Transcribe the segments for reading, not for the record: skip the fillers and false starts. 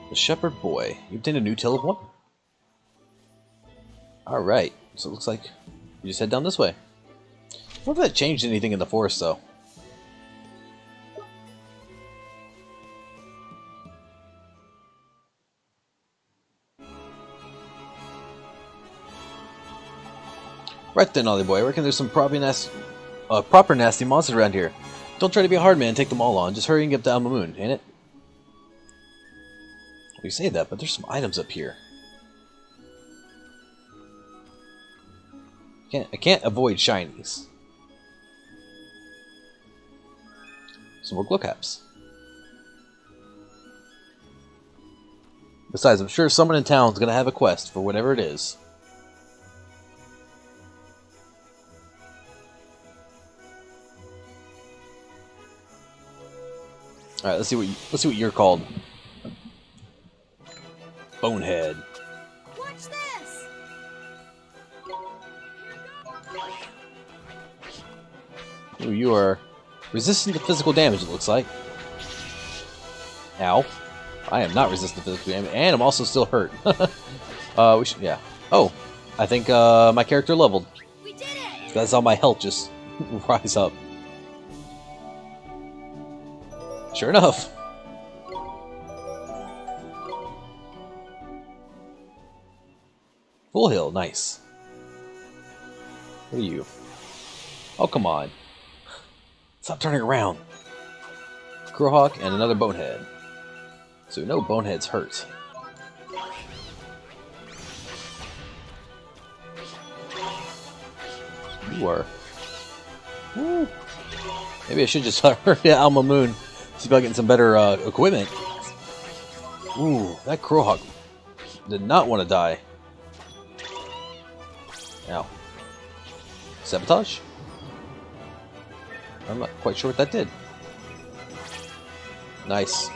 The Shepherd Boy. You obtained a new tail of wonder. Alright, so it looks like you just head down this way. I wonder if that changed anything in the forest, though. Right then, Ollie boy, I reckon there's some proper nasty monsters around here. Don't try to be a hard man and take them all on. Just hurry and get up to Alma Moon, ain't it? You say that, but there's some items up here. I can't avoid shinies. Some more glow caps. Besides, I'm sure someone in town's gonna have a quest for whatever it is. All right, let's see what you're called. Bonehead. Watch this. Ooh, you are resistant to physical damage. It looks like. Ow! I am not resistant to physical damage, and I'm also still hurt. Yeah. Oh, I think my character leveled. We did it. That's how my health just rise up. Sure enough. Full hill, nice. What are you? Oh, come on. Stop turning around. Crowhawk and another bonehead. So no boneheads hurt. You are. Woo. Maybe I should just hurry to Alma Moon. See about getting some better equipment. Ooh, that Crowhawk did not want to die. Ow. Sabotage? I'm not quite sure what that did. Nice.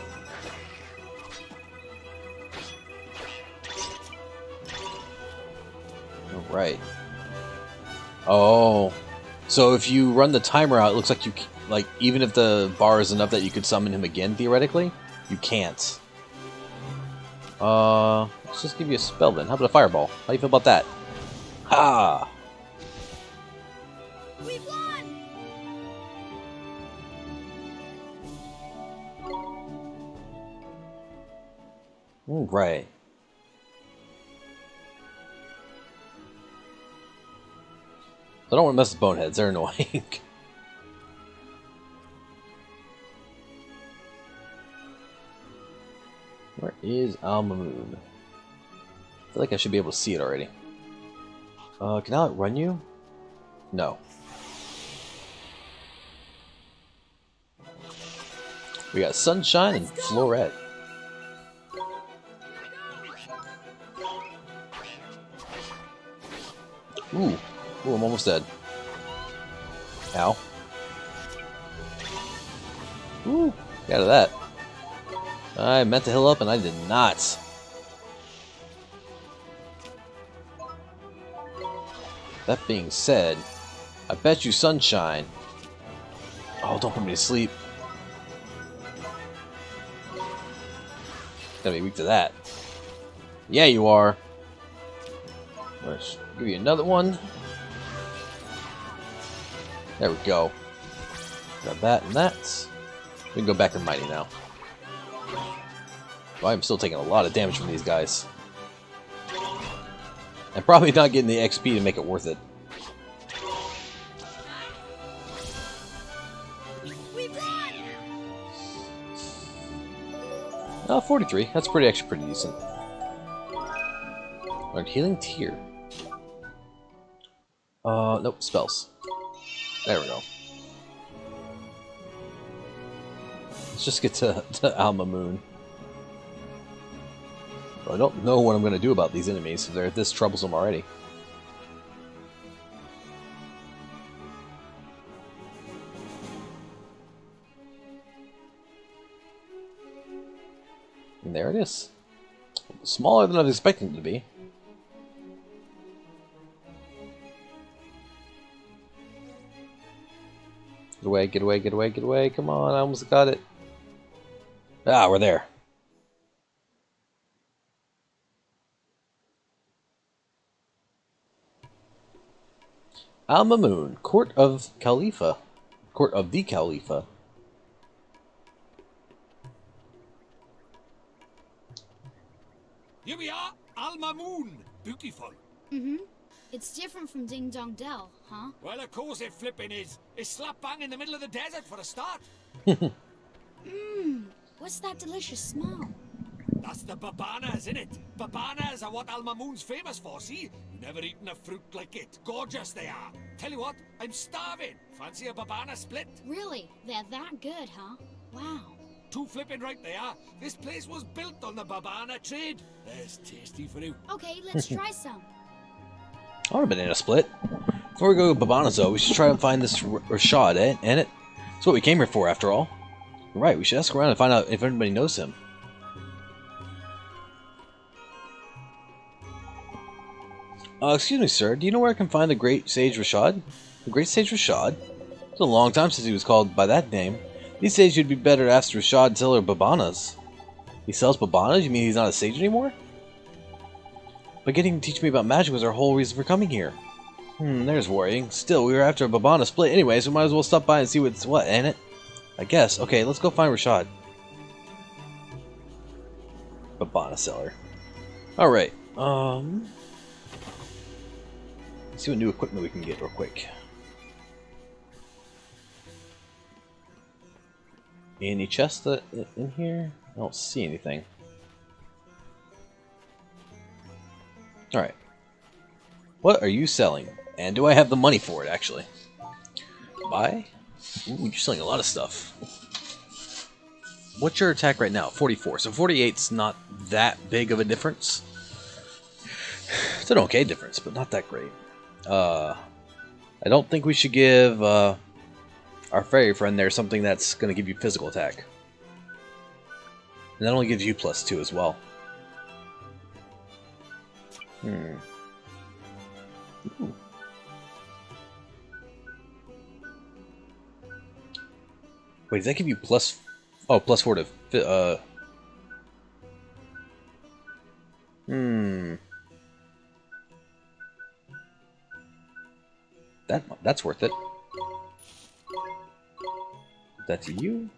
Alright. Oh. So if you run the timer out, it looks like even if the bar is enough that you could summon him again, theoretically, you can't. Let's just give you a spell then. How about a fireball? How do you feel about that? Ha! We won. Right. I don't want to mess with boneheads. They're annoying. Where is Alma Moon? I feel like I should be able to see it already. Can I outrun you? No. We got Sunshine and Floret. Ooh. Ooh, I'm almost dead. Ow. Ooh, get out of that. I meant to heal up and I did not. That being said, I bet you Sunshine. Oh, don't put me to sleep. Gotta be weak to that. Yeah, you are. Let's give you another one. There we go. Got that and that. We can go back to Mighty now. Well, I'm still taking a lot of damage from these guys. And probably not getting the XP to make it worth it. We won. 43. That's pretty decent. Learned Healing Tear. Nope, spells. There we go. Let's just get to Alma Moon. I don't know what I'm going to do about these enemies if they're this troublesome already. And there it is. Smaller than I was expecting it to be. Get away, get away, get away, get away. Come on, I almost got it. Ah, we're there. Al Mamoon, Court of Khalifa. Court of the Khalifa. Here we are, Al Mamoon. Beautiful. Mm-hmm. It's different from Ding Dong Dell, huh? Well, of course it flipping is. It's slap bang in the middle of the desert for a start. Mmm. What's that delicious smell? That's the babanas, innit? Babanas are what Al Mamoon's famous for, see? You never eaten a fruit like it. Gorgeous they are. Tell you what, I'm starving. Fancy a babana split? Really? They're that good, huh? Wow. Too flipping right they are. This place was built on the babana trade. There's tasty for you. Okay, let's try some. I want a banana split. Before we go to Babana's though, we should try and find this Rashad, ain't it? That's what we came here for, after all. Right, we should ask around and find out if anybody knows him. Excuse me, sir. Do you know where I can find the Great Sage Rashad? The Great Sage Rashad? It's a long time since he was called by that name. These days you'd be better to ask Rashad seller Babanas. He sells Babanas? You mean he's not a sage anymore? But getting to teach me about magic was our whole reason for coming here. There's worrying. Still, we were after a Babana split anyway, so we might as well stop by and see what's what, ain't it? I guess. Okay, let's go find Rashad. Babana seller. Alright, let's see what new equipment we can get real quick. Any chests in here? I don't see anything. Alright. What are you selling? And do I have the money for it, actually? Buy? Ooh, you're selling a lot of stuff. What's your attack right now? 44. So 48's not that big of a difference. It's an okay difference, but not that great. I don't think we should give our fairy friend there something that's going to give you physical attack. And that only gives you +2 as well. Ooh. Wait, does that give you +4 to That's worth it. That to you?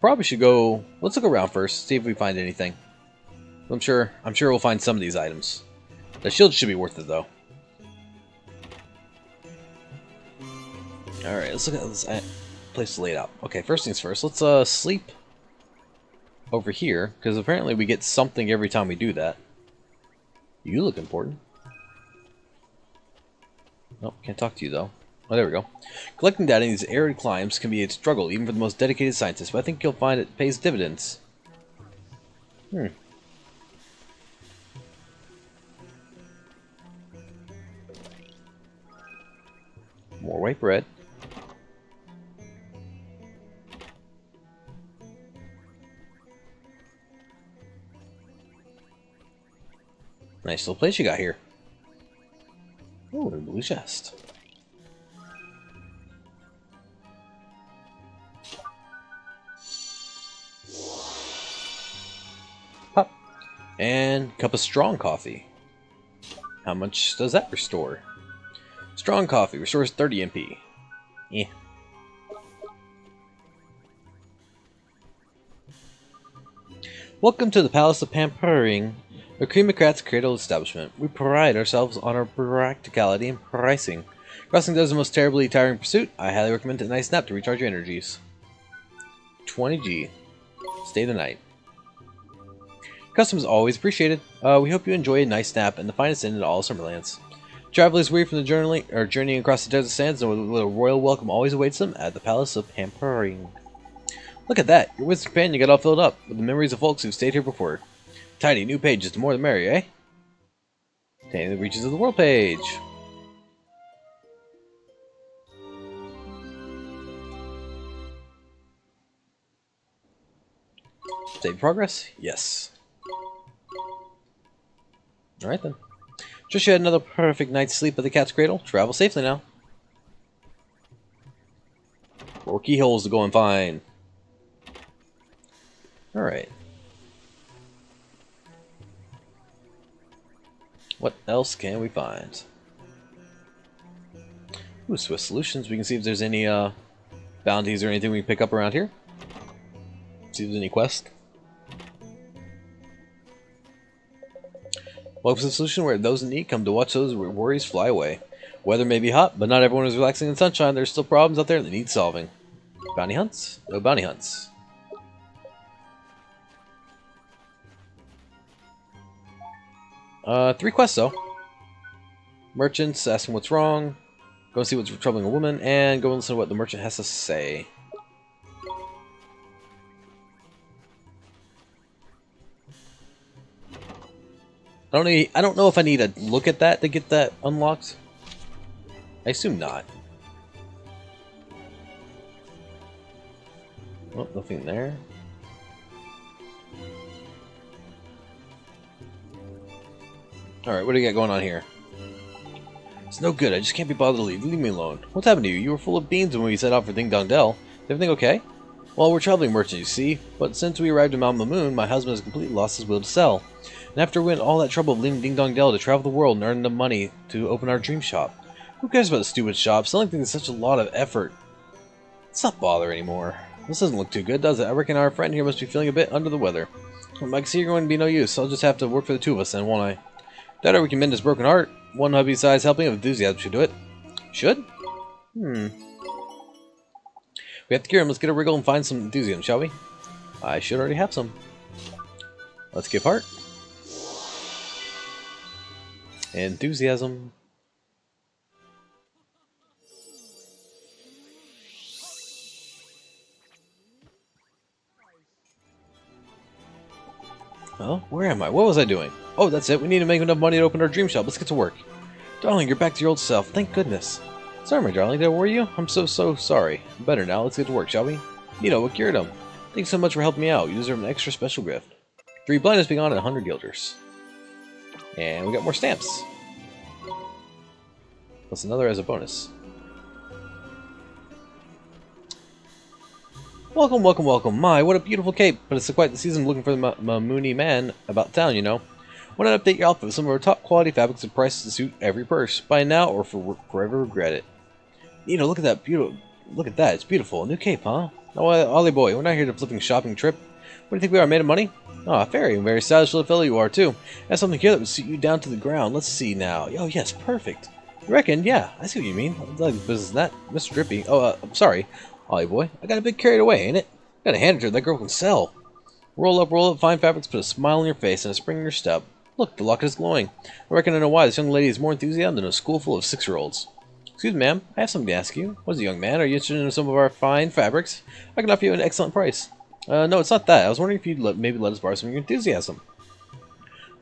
Probably should go. Let's look around first, see if we find anything. I'm sure we'll find some of these items. The shield should be worth it though. Alright, let's look at this place laid out. Okay, first things first, let's sleep over here, because apparently we get something every time we do that. You look important. Nope, can't talk to you though. Oh, there we go. Collecting data in these arid climes can be a struggle, even for the most dedicated scientists, but I think you'll find it pays dividends. More white bread. Nice little place you got here. Oh, a blue chest. Pop. And cup of strong coffee. How much does that restore? Strong coffee restores 30 MP. Yeah. Welcome to the Palace of Pampering, a Creamocrat's cradle establishment. We pride ourselves on our practicality and pricing. Crossing does the most terribly tiring pursuit. I highly recommend a nice nap to recharge your energies. 20G. Stay the night. Customs always appreciated. We hope you enjoy a nice nap and the finest inn in all Summerlands. Travelers weary from the journeying across the desert sands know a royal welcome always awaits them at the Palace of Pampering. Look at that! Your wizard companion got all filled up with the memories of folks who've stayed here before. Tidy, new pages, the more the merrier, eh? Obtaining the reaches of the world page. Save progress? Yes. Alright then. Just you had another perfect night's sleep at the cat's cradle. Travel safely now. 4 keyholes to go and find. Alright. What else can we find? Ooh, Swift Solutions. We can see if there's any bounties or anything we can pick up around here. See if there's any quest. Welcome to the solution where those in need come to watch those worries fly away. Weather may be hot, but not everyone is relaxing in the sunshine. There's still problems out there that need solving. Bounty hunts? No bounty hunts. Three quests though. Merchants, asking what's wrong. Go and see what's troubling a woman, and go and listen to what the merchant has to say. I don't know if I need to look at that to get that unlocked. I assume not. Oh, nothing there. Alright, what do you got going on here? It's no good, I just can't be bothered to leave. Leave me alone. What's happened to you? You were full of beans when we set out for Ding Dong Dell. Is everything okay? Well, we're traveling merchants, you see, but since we arrived in Mount Moon, my husband has completely lost his will to sell. And after we went all that trouble of leaving Ding Dong Dell to travel the world and earn the money to open our dream shop. Who cares about the stupid shop? Selling things is such a lot of effort. Let's not bother anymore. This doesn't look too good, does it? I reckon our friend here must be feeling a bit under the weather. Well, I can see you're going to be no use, so I'll just have to work for the two of us then, won't I? Better we can mend his broken heart. One hubby size helping of enthusiasm should do it. Should? We have to cure him. Let's get a wriggle and find some enthusiasm, shall we? I should already have some. Let's give heart. Enthusiasm. Oh, where am I? What was I doing? Oh, that's it. We need to make enough money to open our dream shop. Let's get to work. Darling, you're back to your old self. Thank goodness. Sorry, my darling. Did I worry you? I'm so sorry. Better now. Let's get to work, shall we? Nito, what cured him? Thanks so much for helping me out. You deserve an extra special gift. 3 blindness being on and 100 guilders. And we got more stamps. Plus another as a bonus. Welcome, welcome, welcome. My, what a beautiful cape. But it's quite the season looking for the Moony man about town, you know. Want to update your outfit with some of our top quality fabrics and prices to suit every purse. Buy now or forever regret it. Nito, look at that beautiful. Look at that. It's beautiful. A new cape, huh? Oh, Ollie boy, we're not here to flipping a shopping trip. What do you think we are, made of money? Ah, very stylish little fellow you are, too. I have something here that would suit you down to the ground. Let's see now. Oh, yes, perfect. You reckon? Yeah, I see what you mean. I like the business in that. Mr. Drippy. Oh, I'm sorry. Ollie boy, I got a bit carried away, ain't it? Gotta hand it to her. That girl can sell. Roll up, fine fabrics, put a smile on your face and a spring in your step. Look, the locket is glowing. I reckon I know why. This young lady is more enthusiastic than a school full of 6-year-olds. Excuse me, ma'am. I have something to ask you. What is it, young man? Are you interested in some of our fine fabrics? I can offer you an excellent price. No, it's not that. I was wondering if you'd maybe let us borrow some of your enthusiasm.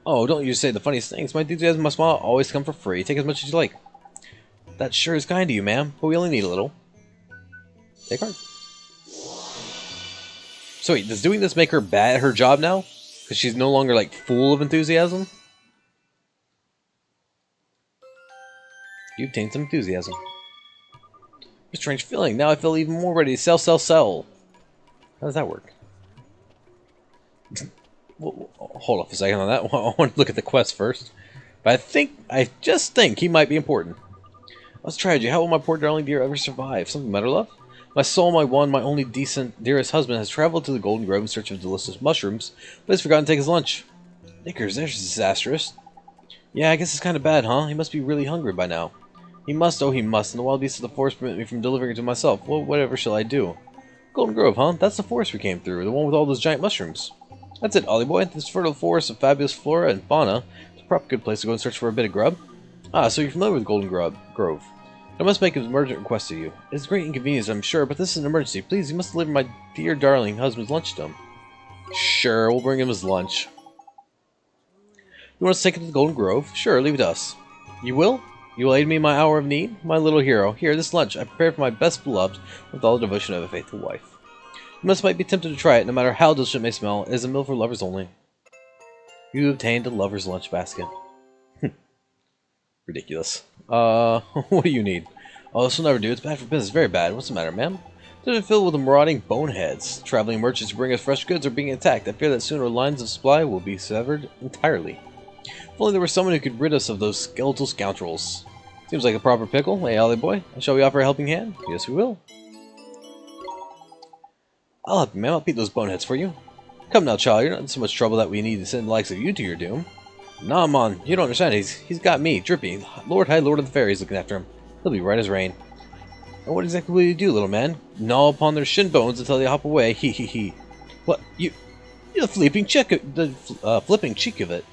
Oh, don't you say the funniest things. My enthusiasm and my smile always come for free. Take as much as you like. That sure is kind of you, ma'am, but we only need a little. Take heart. So wait, does doing this make her bad at her job now? Because she's no longer, like, full of enthusiasm? You obtained some enthusiasm. A strange feeling. Now I feel even more ready to sell. How does that work? Well, hold off a second on that. I want to look at the quest first. But I just think he might be important. Let's try you. How will my poor darling dear ever survive? Something better, love? My soul, my one, my only decent, dearest husband has traveled to the Golden Grove in search of delicious mushrooms, but has forgotten to take his lunch. Knickers, there's disastrous. Yeah, I guess it's kind of bad, huh? He must be really hungry by now. He must, oh he must, and the wild beasts of the forest prevent me from delivering it to myself. Well, whatever shall I do? Golden Grove, huh? That's the forest we came through, the one with all those giant mushrooms. That's it, Ollie boy. This fertile forest of fabulous flora and fauna is a proper good place to go and search for a bit of grub. Ah, so you're familiar with Golden Grove. I must make an emergent request of you. It's a great inconvenience, I'm sure, but this is an emergency. Please, you must deliver my dear darling husband's lunch to him. Sure, we'll bring him his lunch. You want us to take it to the Golden Grove? Sure, leave it to us. You will? You will aid me in my hour of need? My little hero. Here, this lunch I prepared for my best beloved with all the devotion of a faithful wife. You might be tempted to try it, no matter how delicious it may smell. It is a meal for lovers only. You obtained a lover's lunch basket. Ridiculous. What do you need? Oh, this will never do. It's bad for business. Very bad. What's the matter, ma'am? It's filled with marauding boneheads. Traveling merchants who bring us fresh goods are being attacked. I fear that soon our lines of supply will be severed entirely. If only there was someone who could rid us of those skeletal scoundrels. Seems like a proper pickle. Hey, Ollie boy, shall we offer a helping hand? Yes, we will. I'll help you, ma'am. I'll beat those boneheads for you. Come now, child. You're not in so much trouble that we need to send the likes of you to your doom. Nah, Mon, you don't understand. He's got me, Drippy, High Lord of the Fairies, looking after him. He'll be right as rain. And what exactly will you do, little man? Gnaw upon their shin bones until they hop away. Hee hee hee. What? You're the flipping cheek of it.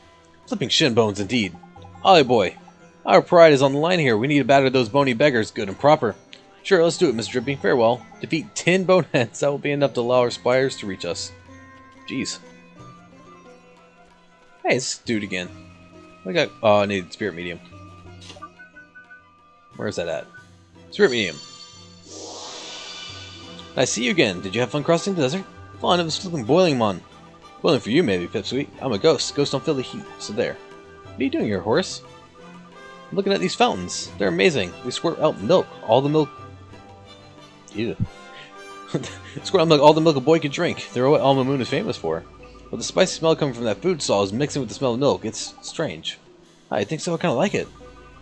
Flipping shin bones, indeed. Ollie boy, our pride is on the line here. We need to batter those bony beggars good and proper. Sure, let's do it, Miss Drippy. Farewell. Defeat 10 boneheads. That will be enough to allow our spires to reach us. Jeez. Hey, it's this dude again. I got. Oh, I need Spirit Medium. Where's that at? Spirit Medium. I see you again. Did you have fun crossing the desert? Fun, it was flipping boiling, Mon. Boiling for you, maybe, Pipsqueak. I'm a ghost. Ghosts don't feel the heat. So there. What are you doing here, horse? I'm looking at these fountains. They're amazing. They squirt out milk. All the milk. Ew. Squirt out milk all the milk a boy could drink. They're what Alma Moon is famous for. But the spicy smell coming from that food stall is mixing with the smell of milk. It's strange. I think so. I kind of like it.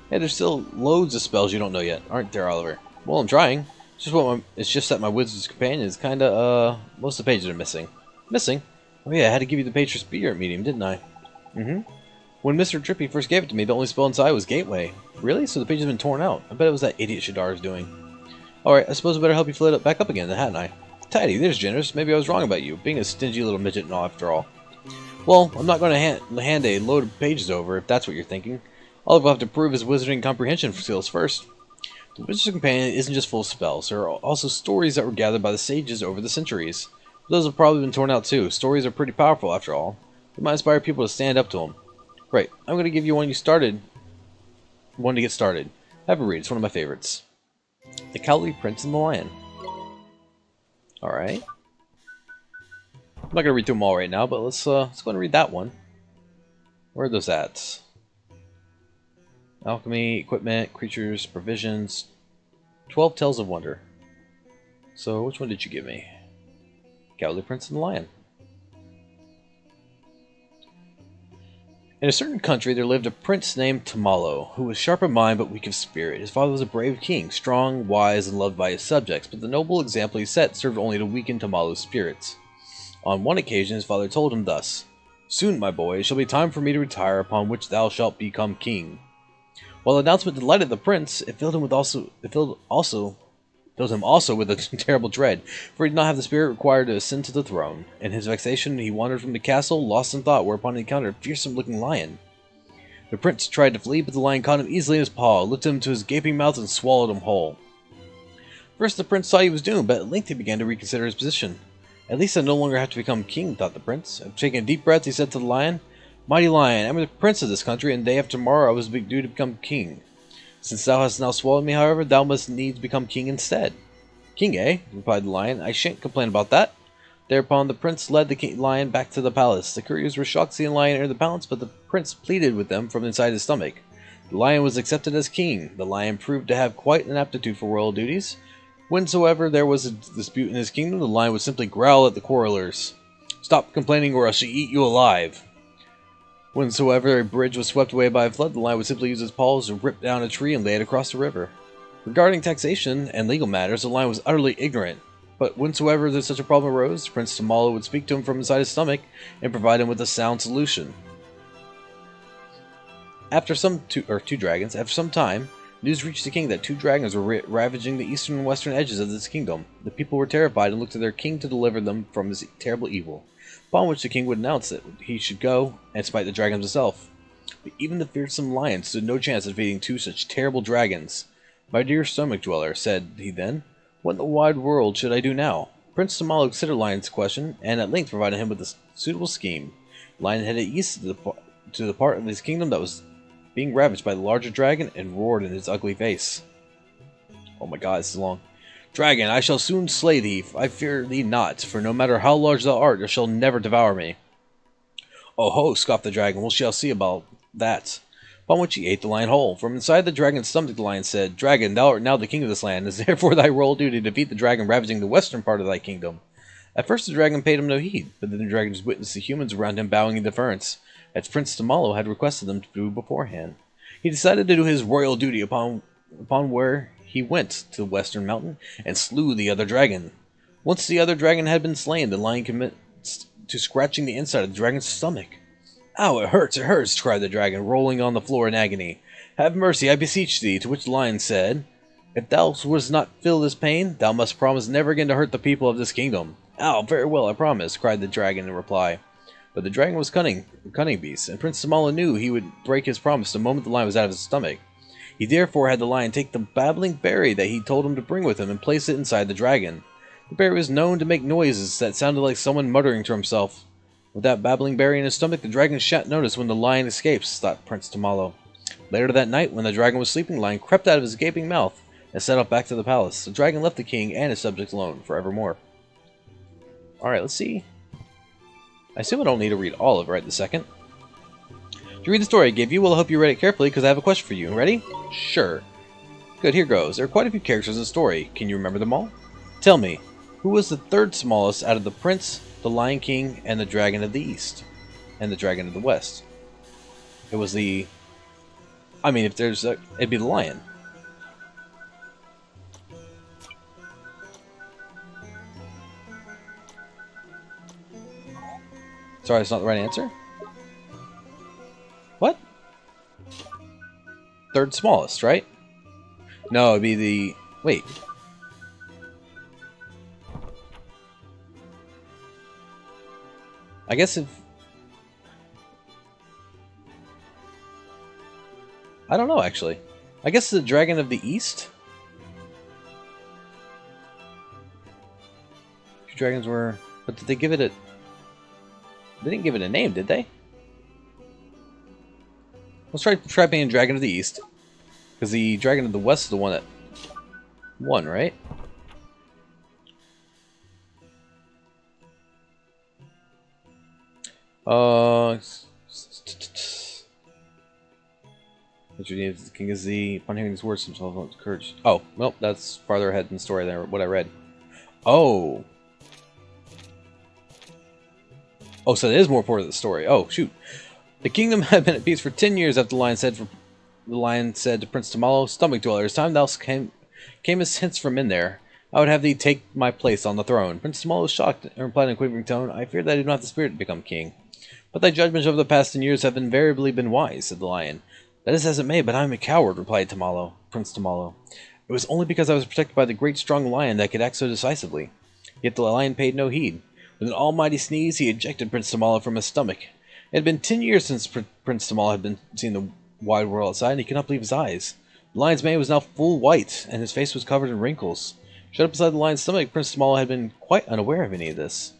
Hey, there's still loads of spells you don't know yet, aren't there, Oliver? Well, I'm trying. It's just that my Wizard's Companion is kind of, most of the pages are missing. Missing? Oh yeah, I had to give you the page for Spirit Medium, didn't I? Mm-hmm. When Mr. Drippy first gave it to me, the only spell inside was Gateway. Really? So the page has been torn out. I bet it was that idiot Shadar's doing. Alright, I suppose I better help you fill it back up again, then, hadn't I? Tidy, there's generous. Maybe I was wrong about you, being a stingy little midget and all after all. Well, I'm not going to hand a load of pages over, if that's what you're thinking. Oliver will have to prove his wizarding comprehension skills first. The Wizard's Companion isn't just full of spells. There are also stories that were gathered by the sages over the centuries. Those have probably been torn out too. Stories are pretty powerful, after all. They might inspire people to stand up to them. Right, I'm going to give you one to get started. Have a read. It's one of my favorites. The Cowardly Prince and the Lion. Alright. I'm not going to read through them all right now, but let's go and read that one. Where are those at? Alchemy, equipment, creatures, provisions. 12 Tales of Wonder. So, which one did you give me? Cowardly Prince and the Lion. In a certain country there lived a prince named Tamalo, who was sharp of mind but weak of spirit. His father was a brave king, strong, wise, and loved by his subjects, but the noble example he set served only to weaken Tamalo's spirits. On one occasion his father told him thus, "Soon, my boy, it shall be time for me to retire, upon which thou shalt become king." While the announcement delighted the prince, it filled him also with a terrible dread, for he did not have the spirit required to ascend to the throne. In his vexation, he wandered from the castle, lost in thought, whereupon he encountered a fearsome-looking lion. The prince tried to flee, but the lion caught him easily in his paw, lifted him to his gaping mouth, and swallowed him whole. First, the prince thought he was doomed, but at length he began to reconsider his position. At least I no longer have to become king, thought the prince. After taking a deep breath, he said to the lion, "Mighty lion, I am the prince of this country, and the day after tomorrow I was due to become king. Since thou hast now swallowed me, however, thou must needs become king instead." "King, eh?" replied the lion. "I shan't complain about that." Thereupon the prince led the lion back to the palace. The courtiers were shocked to see the lion enter the palace, but the prince pleaded with them from inside his stomach. The lion was accepted as king. The lion proved to have quite an aptitude for royal duties. Whensoever there was a dispute in his kingdom, the lion would simply growl at the quarrelers. "Stop complaining or I shall eat you alive." Whensoever a bridge was swept away by a flood, the lion would simply use his paws to rip down a tree and lay it across the river. Regarding taxation and legal matters, the lion was utterly ignorant. But whensoever such a problem arose, Prince Tamalo would speak to him from inside his stomach and provide him with a sound solution. After some time, news reached the king that 2 dragons were ravaging the eastern and western edges of this kingdom. The people were terrified and looked to their king to deliver them from this terrible evil. Upon which the king would announce that he should go and smite the dragons himself. But even the fearsome lion stood no chance of defeating 2 such terrible dragons. "My dear stomach dweller," said he then, "what in the wide world should I do now?" Prince Tamalo considered Lion's question, and at length provided him with a suitable scheme. Lion headed east to the part of his kingdom that was being ravaged by the larger dragon, and roared in his ugly face. Oh my god, this is long. "Dragon, I shall soon slay thee. I fear thee not, for no matter how large thou art, thou shalt never devour me." "Oh ho," scoffed the dragon, "we shall see about that." Upon which he ate the lion whole. From inside the dragon's stomach the lion said, "Dragon, thou art now the king of this land. It is therefore thy royal duty to defeat the dragon ravaging the western part of thy kingdom." At first the dragon paid him no heed, but then the dragon just witnessed the humans around him bowing in deference, as Prince Tamalo had requested them to do beforehand. He decided to do his royal duty upon where he went to the Western Mountain and slew the other dragon. Once the other dragon had been slain, the lion commenced to scratching the inside of the dragon's stomach. "Ow, it hurts," cried the dragon, rolling on the floor in agony. "Have mercy, I beseech thee," to which the lion said, "If thou wouldst not feel this pain, thou must promise never again to hurt the people of this kingdom." "Ow, very well, I promise," cried the dragon in reply. But the dragon was a cunning beast, and Prince Tamala knew he would break his promise the moment the lion was out of his stomach. He therefore had the lion take the babbling berry that he told him to bring with him and place it inside the dragon. The berry was known to make noises that sounded like someone muttering to himself. With that babbling berry in his stomach, the dragon shan't notice when the lion escapes, thought Prince Tamalo. Later that night, when the dragon was sleeping, the lion crept out of his gaping mouth and set off back to the palace. The dragon left the king and his subjects alone forevermore. Alright, let's see. I assume I don't need to read all of it right this second. To read the story I gave you, well, I hope you read it carefully because I have a question for you. Ready? Sure. Good, here goes. There are quite a few characters in the story. Can you remember them all? Tell me, who was the third smallest out of the prince, the Lion King, and the Dragon of the East? And the Dragon of the West? It was the... I mean, if there's a... it'd be the lion. Sorry, that's not the right answer? What? Third smallest, right? No, it'd be the... wait. I guess if... I don't know, actually. I guess the Dragon of the East? Two dragons were... but did they give it a... they didn't give it a name, did they? Let's try being Dragon of the East. Because the Dragon of the West is the one that won, right? The king is the... upon hearing these words, himself with courage. Oh, well, that's farther ahead in the story than what I read. Oh! Oh, so it is more important to the story. Oh, shoot. The kingdom had been at peace for 10 years after the lion said to Prince Tamalo, "Stomach dweller, as time thou camest hence from in there, I would have thee take my place on the throne." Prince Tamalo was shocked and replied in a quavering tone, "I fear that I do not have the spirit to become king." "But thy judgments over the past 10 years have invariably been wise," said the lion. "That is as it may, but I am a coward," replied Prince Tamalo. "It was only because I was protected by the great strong lion that I could act so decisively." Yet the lion paid no heed. With an almighty sneeze, he ejected Prince Tamala from his stomach. It had been 10 years since Prince Tamala had seen the wide world outside, and he could not believe his eyes. The lion's mane was now full white, and his face was covered in wrinkles. Shut up inside the lion's stomach, Prince Tamala had been quite unaware of any of this.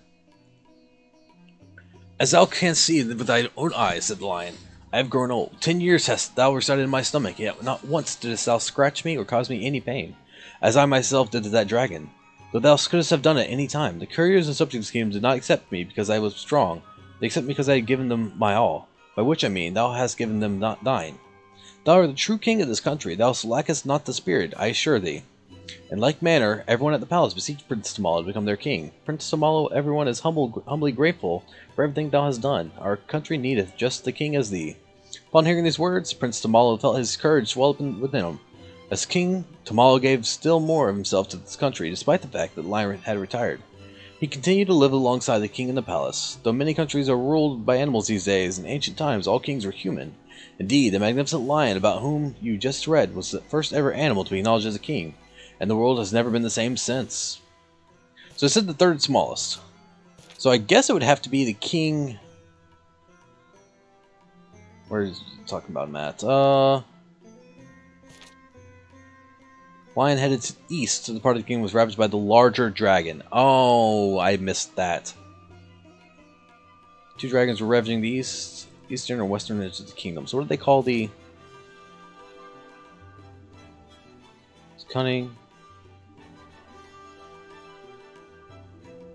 "As thou canst see with thy own eyes," said the lion, "I have grown old. 10 years hast thou resided in my stomach, yet not once didst thou scratch me or cause me any pain, as I myself did to that dragon. Though thou couldst have done it any time, the couriers and subjects of the kingdom did not accept me because I was strong. They accept me because I had given them my all, by which I mean thou hast given them not thine. Thou art the true king of this country, thou lackest not the spirit, I assure thee." In like manner, everyone at the palace beseeched Prince Tamalo to become their king. "Prince Tamalo, everyone is humbly grateful for everything thou hast done. Our country needeth just the king as thee." Upon hearing these words, Prince Tamalo felt his courage swell up within him. As king, Tamalo gave still more of himself to this country, despite the fact that the lion had retired. He continued to live alongside the king in the palace. Though many countries are ruled by animals these days, in ancient times all kings were human. Indeed, the magnificent lion about whom you just read was the first ever animal to be acknowledged as a king, and the world has never been the same since. So I said the third smallest. So I guess it would have to be the king... where is he talking about him at? Lion headed to the east, so the part of the kingdom was ravaged by the larger dragon. Oh, I missed that. Two dragons were ravaging the eastern or western edge of the kingdom. So what do they call the... It's cunning.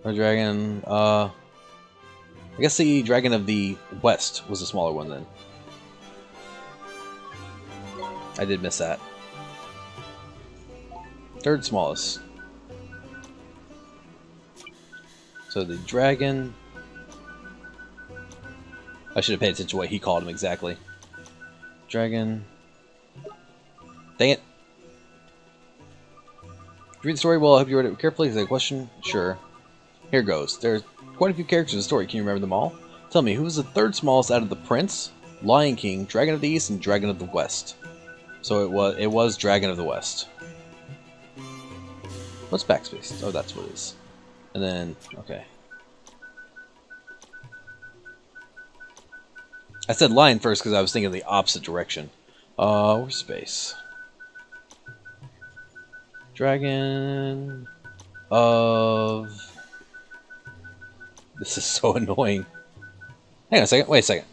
A dragon, I guess the dragon of the west was the smaller one then. I did miss that. Third smallest. So the dragon... I should have paid attention to what he called him exactly. Dragon Dang it. Read the story well. I hope you read it carefully. Is that a question? Sure. Here goes. There's quite a few characters in the story. Can you remember them all? Tell me, who was the third smallest out of the Prince, Lion King, Dragon of the East, and Dragon of the West? So it was Dragon of the West. What's backspace? Oh, that's what it is. And then, okay. I said lion first because I was thinking the opposite direction. Where's space? Dragon of... This is so annoying. Hang on a second. Wait a second.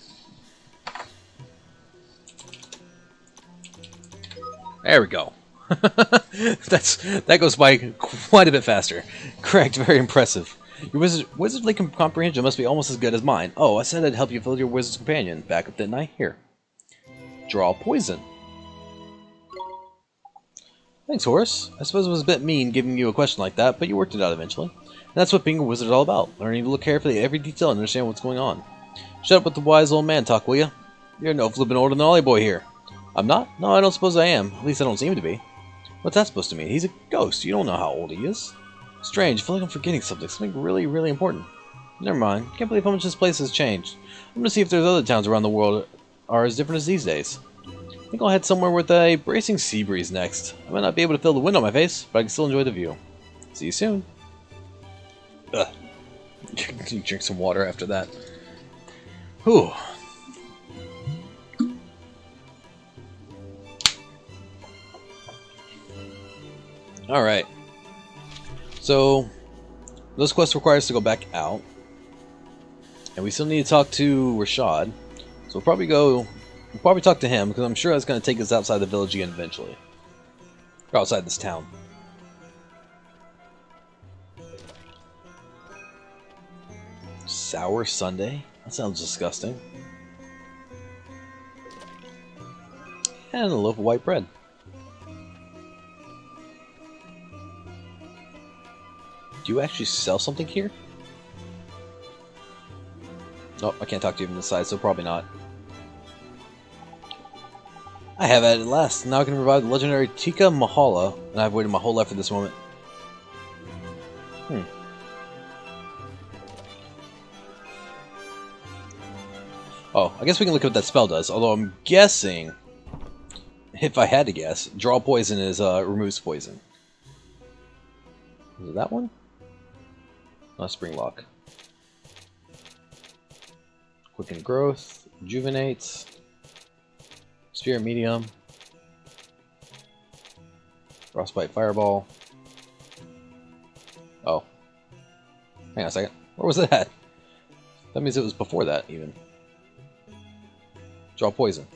There we go. That goes by quite a bit faster. Correct. Very impressive. Your wizardly comprehension must be almost as good as mine. Oh, I said I'd help you fill your wizard's companion. Back up, didn't I? Here. Draw poison. Thanks, Horace. I suppose it was a bit mean giving you a question like that, but you worked it out eventually. And that's what being a wizard is all about. Learning to look carefully at every detail and understand what's going on. Shut up with the wise old man talk, will ya? You're no flippin' older than Ollie boy here. I'm not? No, I don't suppose I am. At least I don't seem to be. What's that supposed to mean? He's a ghost. You don't know how old he is. Strange. I feel like I'm forgetting something. Something really, really important. Never mind. Can't believe how much this place has changed. I'm gonna see if there's other towns around the world are as different as these days. I think I'll head somewhere with a bracing sea breeze next. I might not be able to feel the wind on my face, but I can still enjoy the view. See you soon. Ugh. Drink some water after that. Whew. Alright. So, those quests require us to go back out. And we still need to talk to Rashad. So we'll probably talk to him, because I'm sure that's going to take us outside the village again eventually. Or outside this town. Sour Sunday? That sounds disgusting. And a loaf of white bread. Do you actually sell something here? Nope, I can't talk to you from this side, so probably not. I have at last. Now I can revive the legendary Tika Mahala, and I've waited my whole life for this moment. Oh, I guess we can look at what that spell does, although I'm guessing, if I had to guess, draw poison is removes poison. Is it that one? Not spring lock. Quicken growth, rejuvenates, spirit medium, frostbite fireball. Oh, hang on a second. Where was it at? That means it was before that even. Draw poison.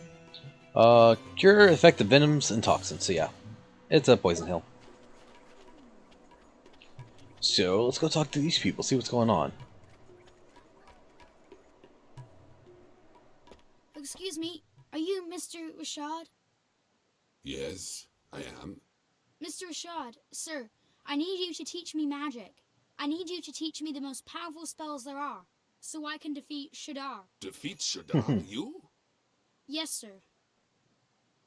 Cure effective venoms and toxins. So yeah, it's a poison hill. So let's go talk to these people, see what's going on. Excuse me, are you Mr. Rashad? Yes, I am. Mr. Rashad, sir, I need you to teach me magic. I need you to teach me the most powerful spells there are, so I can defeat Shadar. Defeat Shadar, you? Yes, sir.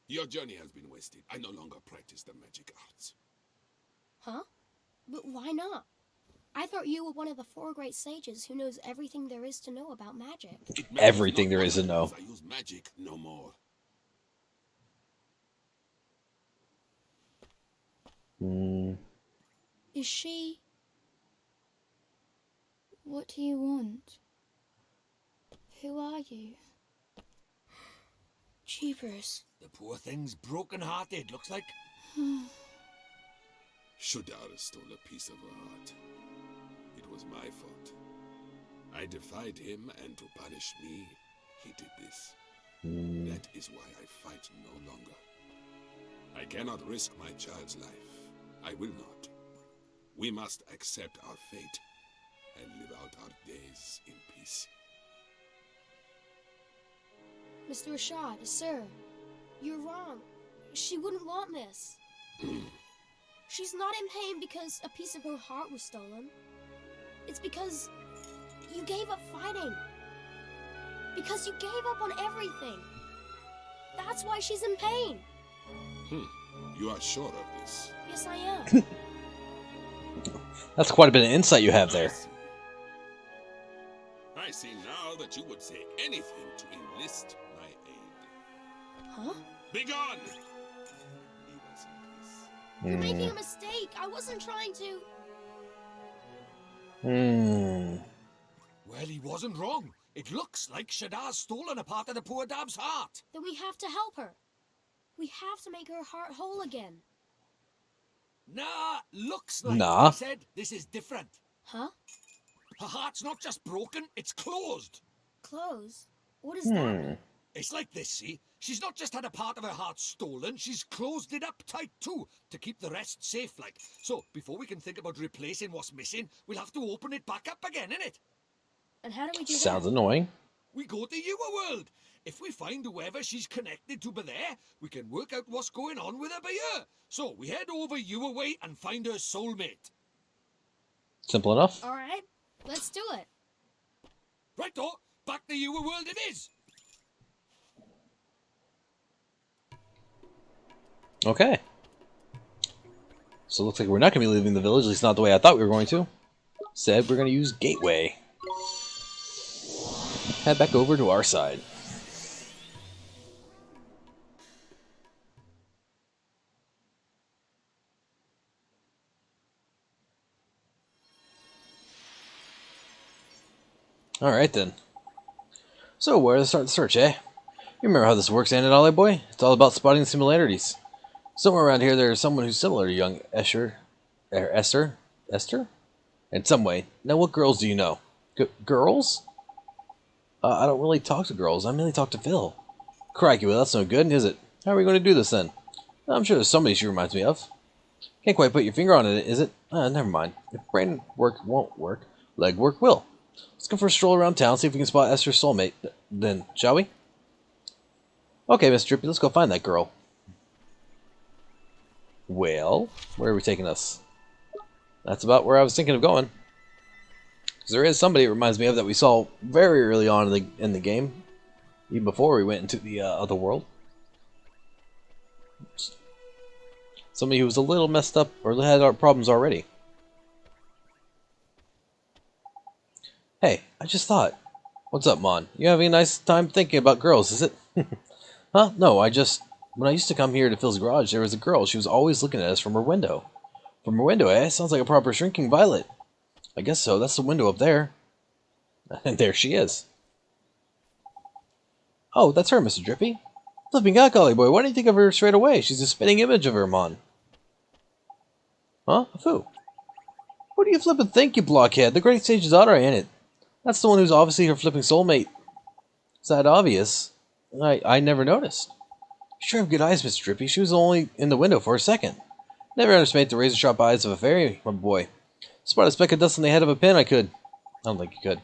Your journey has been wasted. I no longer practice the magic arts. Huh? But why not? I thought you were one of the 4 great sages who knows everything there is to know about magic. Everything there is to know. I use magic no more. Is she... What do you want? Who are you? Jeepers. The poor thing's broken-hearted, looks like. Shadar stole a piece of her heart. It was my fault. I defied him, and to punish me, he did this. That is why I fight no longer. I cannot risk my child's life. I will not. We must accept our fate and live out our days in peace. Mr. Rashad, sir, you're wrong. She wouldn't want this. She's not in pain because a piece of her heart was stolen. It's because you gave up fighting. Because you gave up on everything. That's why she's in pain. You are sure of this? Yes, I am. That's quite a bit of insight you have I there. see. I see now that you would say anything to enlist my aid. Huh? Begone! Leave us in peace. You're making a mistake. I wasn't trying to. Well, he wasn't wrong. It looks like Shadda's stolen a part of the poor dab's heart. Then we have to help her. We have to make her heart whole again. Nah, looks like. Nah. I said this is different. Huh? Her heart's not just broken, it's closed. Clothes? What does that mean? It's like this, see? She's not just had a part of her heart stolen, she's closed it up tight too, to keep the rest safe like. So, before we can think about replacing what's missing, we'll have to open it back up again, innit? And how do we do Sounds that? annoying. We go to your world. If we find whoever she's connected to by there, we can work out what's going on with her by here. So, we head over your way and find her soulmate. Simple enough. All right, let's do it. Right-o, back to your world it is. Okay. So it looks like we're not going to be leaving the village, at least not the way I thought we were going to. Instead, we're going to use Gateway. Head back over to our side. Alright then. So where to start the search, eh? You remember how this works, ain't it, Ollie boy? It's all about spotting similarities. Somewhere around here there's someone who's similar to young Esther? In some way. Now what girls do you know? Girls? I don't really talk to girls. I mainly talk to Phil. Crikey, well that's no good, is it? How are we going to do this then? I'm sure there's somebody she reminds me of. Can't quite put your finger on it, is it? Never mind. If brain work won't work, leg work will. Let's go for a stroll around town, see if we can spot Esther's soulmate, then, shall we? Okay, Mr. Drippy, let's go find that girl. Well, where are we taking us? That's about where I was thinking of going. Because there is somebody it reminds me of that we saw very early on in the game. Even before we went into the other world. Somebody who was a little messed up or had our problems already. Hey, I just thought. What's up, Mon? You having a nice time thinking about girls, is it? Huh? No, when I used to come here to Phil's garage, there was a girl. She was always looking at us from her window. From her window, eh? Sounds like a proper shrinking violet. I guess so. That's the window up there. And there she is. Oh, that's her, Mr. Drippy. Flipping out, golly boy. Why didn't you think of her straight away? She's a spitting image of her, Mon. Huh? Who? What do you flippin' think, you blockhead? The great sage's daughter, ain't it? That's the one who's obviously her flipping soulmate. Is that obvious? I never noticed. You sure have good eyes, Mr. Drippy. She was only in the window for a second. Never underestimate the razor-sharp eyes of a fairy, my boy. Spot a speck of dust on the head of a pin, I could. I don't think you could.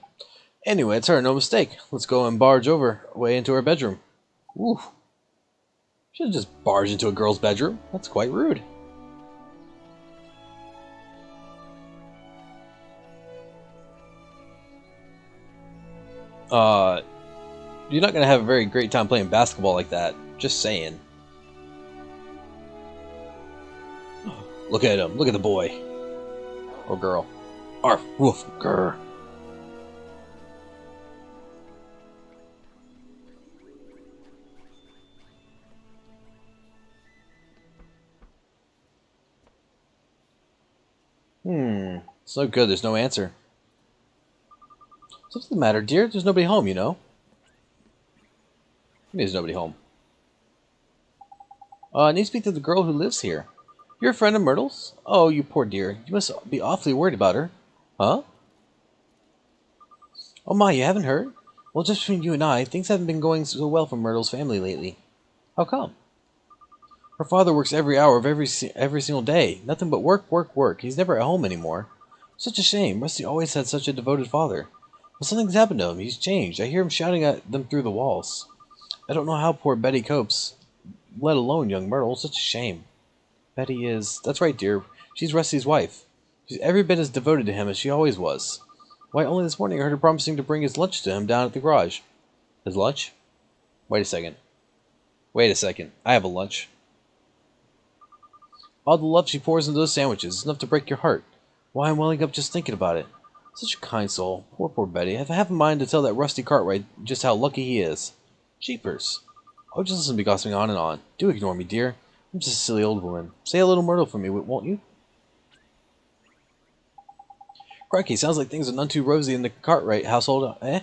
Anyway, it's her, no mistake. Let's go and barge over, way into her bedroom. Ooh. Shouldn't just barge into a girl's bedroom. That's quite rude. You're not going to have a very great time playing basketball like that. Just saying. Look at him. Look at the boy. Or girl. Arf, woof, grr. It's no good. There's no answer. What's the matter, dear? There's nobody home, you know. There's nobody home. I need to speak to the girl who lives here. You're a friend of Myrtle's? Oh, you poor dear. You must be awfully worried about her. Huh? Oh my, you haven't heard? Well, just between you and I, things haven't been going so well for Myrtle's family lately. How come? Her father works every hour of every single day. Nothing but work, work, work. He's never at home anymore. Such a shame. Rusty always had such a devoted father. But something's happened to him. He's changed. I hear him shouting at them through the walls. I don't know how poor Betty copes, let alone young Myrtle. Such a shame. Betty is... That's right, dear. She's Rusty's wife. She's every bit as devoted to him as she always was. Why, only this morning I heard her promising to bring his lunch to him down at the garage. His lunch? Wait a second. Wait a second. I have a lunch. All the love she pours into those sandwiches is enough to break your heart. Why, I'm welling up just thinking about it. Such a kind soul. Poor Betty. I have half a mind to tell that rusty Cartwright just how lucky he is. Jeepers. Oh, just listen to me gossiping on and on. Do ignore me, dear. I'm just a silly old woman. Say a little Myrtle for me, won't you? Crikey, sounds like things are none too rosy in the Cartwright household, eh?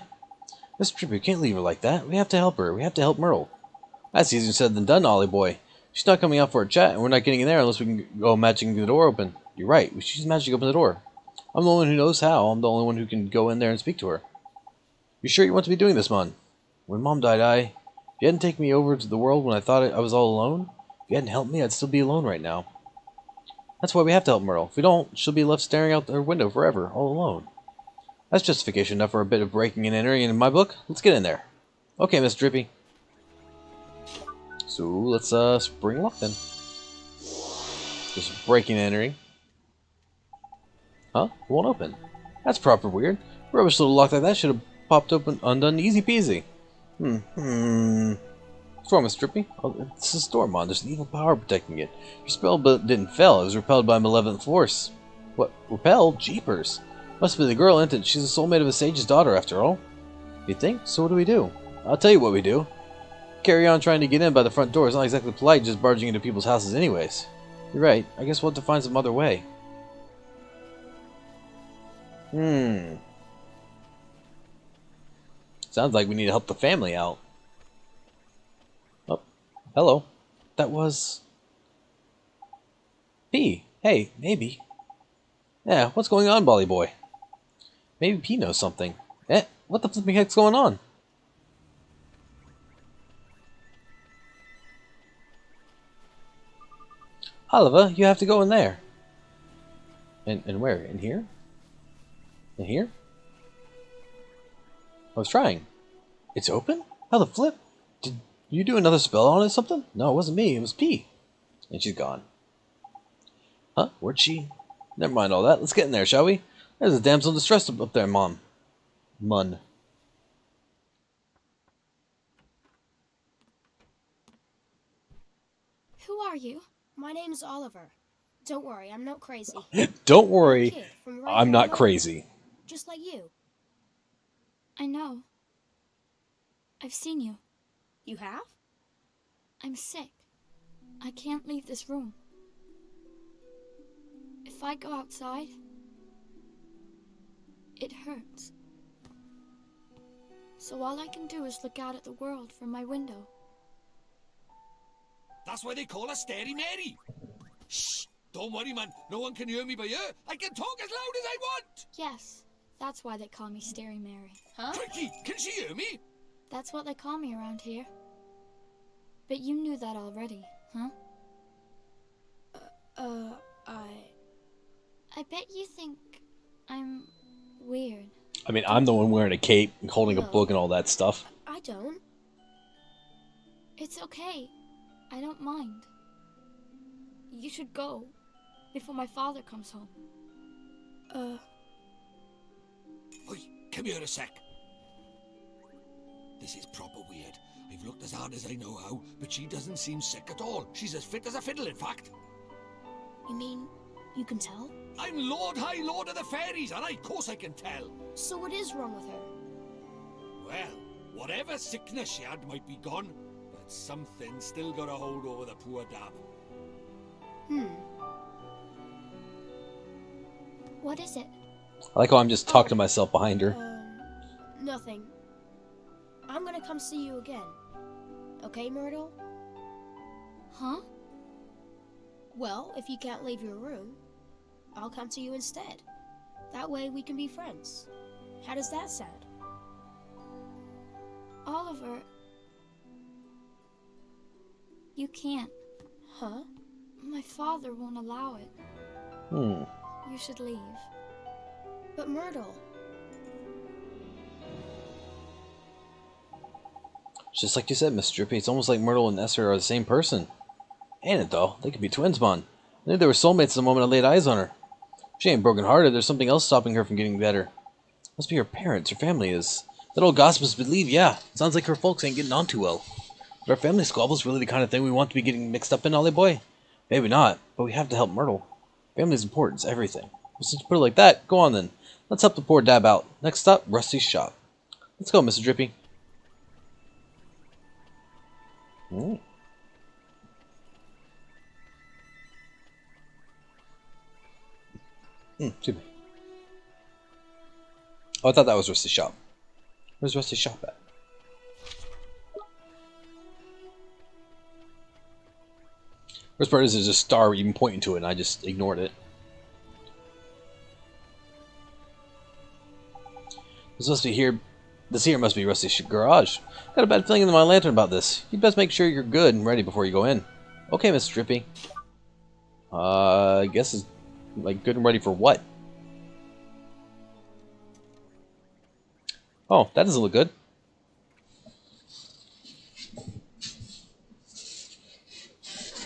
Miss Trippy, we can't leave her like that. We have to help her. We have to help Myrtle. That's easier said than done, Ollie boy. She's not coming out for a chat, and we're not getting in there unless we can go magicking the door open. You're right. She's magicking open the door. I'm the only one who knows how. I'm the only one who can go in there and speak to her. You sure you want to be doing this, Mon? When Mom died, if you hadn't taken me over to the world when I thought I was all alone, if you hadn't helped me, I'd still be alone right now. That's why we have to help Myrtle. If we don't, she'll be left staring out her window forever, all alone. That's justification enough for a bit of breaking and entering in my book. Let's get in there. Okay, Miss Drippy. So, let's spring lock then. Just breaking and entering. Huh? It won't open. That's proper weird. Rubbish little lock like that should have popped open undone easy peasy. What's wrong, Miss Drippy? Oh, it's a storm, Mon. There's an evil power protecting it. Your spell didn't fail. It was repelled by a malevolent force. What? Repelled? Jeepers. Must be the girl, isn't it? She's the soulmate of a sage's daughter, after all. You think? So what do we do? I'll tell you what we do. Carry on trying to get in by the front door. It's not exactly polite just barging into people's houses anyways. You're right. I guess we'll have to find some other way. Sounds like we need to help the family out. Oh, hello. That was... P. Hey, maybe. Yeah, what's going on, Bolly boy? Maybe P knows something. What the flipping heck's going on? Oliver, you have to go in there. And where? In here? In here? I was trying. It's open? How the flip? Did you do another spell on it or something? No, it wasn't me. It was P. And she's gone. Huh? Where'd she? Never mind all that. Let's get in there, shall we? There's a damsel in distress up there, Mom. Mun. Who are you? My name's Oliver. Don't worry, I'm not crazy. Don't worry, Kid from right I'm down not the road, crazy. Just like you. I know. I've seen you. You have? I'm sick. I can't leave this room. If I go outside, it hurts. So all I can do is look out at the world from my window. That's why they call her Stary Mary. Shh! Don't worry, man. No one can hear me by ear. I can talk as loud as I want. Yes, that's why they call me Stary Mary. Huh? Tricky, can she hear me? That's what they call me around here. But you knew that already, huh? I bet you think I'm weird. I mean, I'm the one wearing a cape and holding a No. book and all that stuff. I don't. It's okay. I don't mind. You should go before my father comes home. Oi, come here a sec. This is proper weird. I've looked as hard as I know how, but she doesn't seem sick at all. She's as fit as a fiddle, in fact. You mean you can tell? I'm Lord High Lord of the Fairies, and of course I can tell. So what is wrong with her? Well, whatever sickness she had might be gone, but something still got a hold over the poor dab. What is it? I like how I'm just talking to myself behind her. Nothing. I'm gonna come see you again. Okay, Myrtle? Huh? Well, if you can't leave your room, I'll come to you instead. That way we can be friends. How does that sound? Oliver, you can't. Huh? My father won't allow it. You should leave. But Myrtle... Just like you said, Miss Drippy, it's almost like Myrtle and Esther are the same person. Ain't it, though? They could be twins, Mon. I knew they were soulmates the moment I laid eyes on her. She ain't broken-hearted. There's something else stopping her from getting better. Must be her parents. Her family is. That old gossipers believe, yeah. Sounds like her folks ain't getting on too well. But our family squabble's really the kind of thing we want to be getting mixed up in, Ollie boy. Maybe not, but we have to help Myrtle. Family's important, it's everything. Well, since you put it like that, go on then. Let's help the poor dab out. Next stop, Rusty's shop. Let's go, Mr. Drippy. Ooh. Excuse me. Oh, I thought that was Rusty's shop. Where's Rusty's shop at? First part is there's a star even pointing to it, and I just ignored it. This must be here. This here must be Rusty's garage. Got a bad feeling in my lantern about this. You best make sure you're good and ready before you go in. Okay, Mr. Drippy. I guess it's like good and ready for what? Oh, that doesn't look good.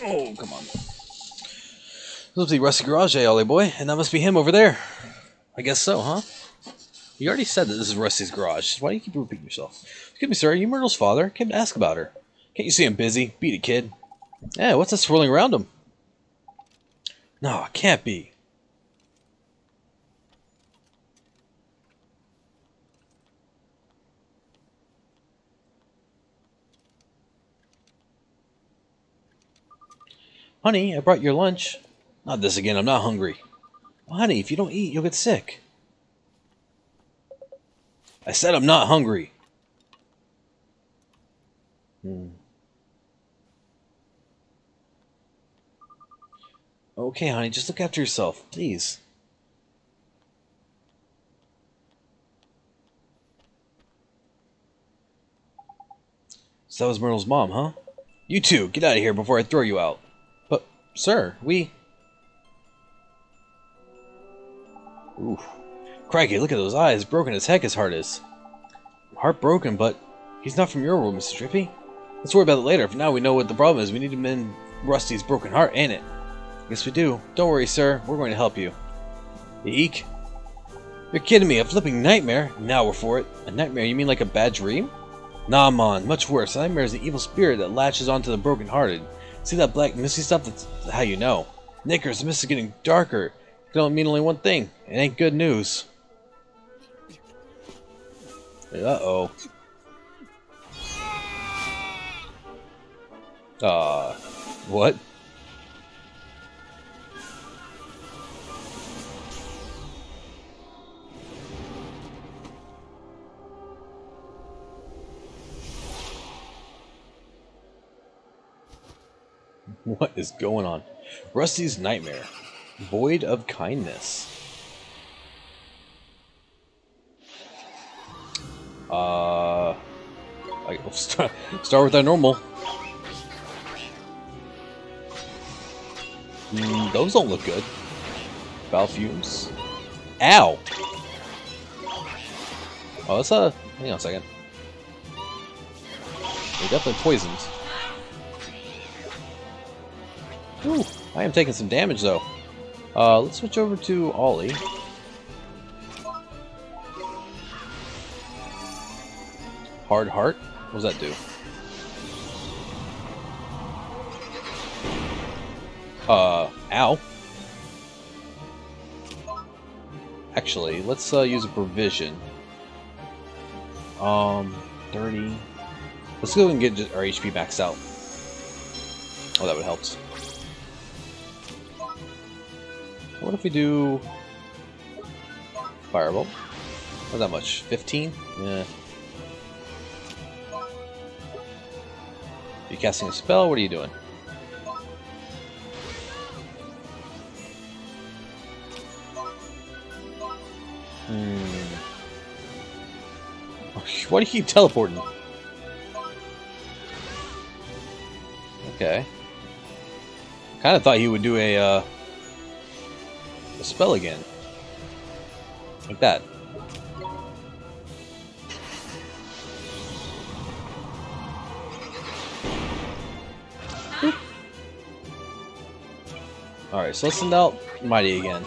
Oh, come on. This must be Rusty Garage, Ollie boy, and that must be him over there. I guess so, huh? You already said that this is Rusty's garage. Why do you keep repeating yourself? Excuse me, sir. Are you Myrtle's father? Came to ask about her. Can't you see I'm busy? Beat it, kid. Yeah, what's that swirling around him? No, it can't be. Honey, I brought your lunch. Not this again. I'm not hungry. Well, honey, if you don't eat, you'll get sick. I said I'm not hungry. Okay, honey, just look after yourself, please. So that was Myrtle's mom, huh? You two, get out of here before I throw you out. But, sir, we... Oof. Crikey, look at those eyes, broken as heck his heart is. Heartbroken, but he's not from your world, Mr. Drippy. Let's worry about it later. For now, we know what the problem is. We need to mend Rusty's broken heart, ain't it? Yes, we do. Don't worry, sir. We're going to help you. Eek. You're kidding me. A flipping nightmare? Now we're for it. A nightmare? You mean like a bad dream? Nah, man. Much worse. A nightmare is an evil spirit that latches onto the broken-hearted. See that black misty stuff? That's how you know. Knickers, the mist is getting darker. It can only mean only one thing. It ain't good news. Uh-oh. What? What is going on? Rusty's nightmare. Void of kindness. I'll start with our normal. Those don't look good. Foul fumes. Ow! Oh, that's a... Hang on a second. They're definitely poisoned. Ooh, I am taking some damage though. Let's switch over to Ollie. Hard heart? What does that do? Ow. Actually, let's use a provision. 30. Let's go and get our HP maxed out. Oh, that would help. What if we do Firebolt? Not that much. 15? Yeah. You casting a spell? What are you doing? Why do you keep teleporting? Okay. Kind of thought he would do a spell again. Like that. Alright, so let's send out Mighty again.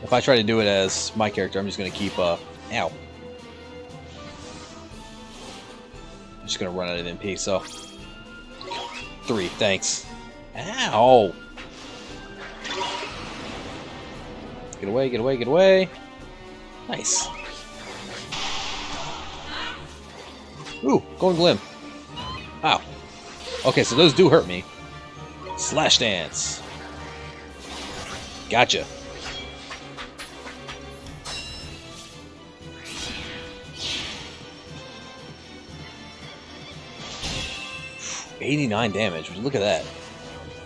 If I try to do it as my character, I'm just going to keep, ow. I'm just going to run out of MP, so... 3, thanks. Ow! Get away, get away, get away. Nice. Ooh, golden glim. Ow. Okay, so those do hurt me. Slash dance. Gotcha. $89 damage. Would you look at that?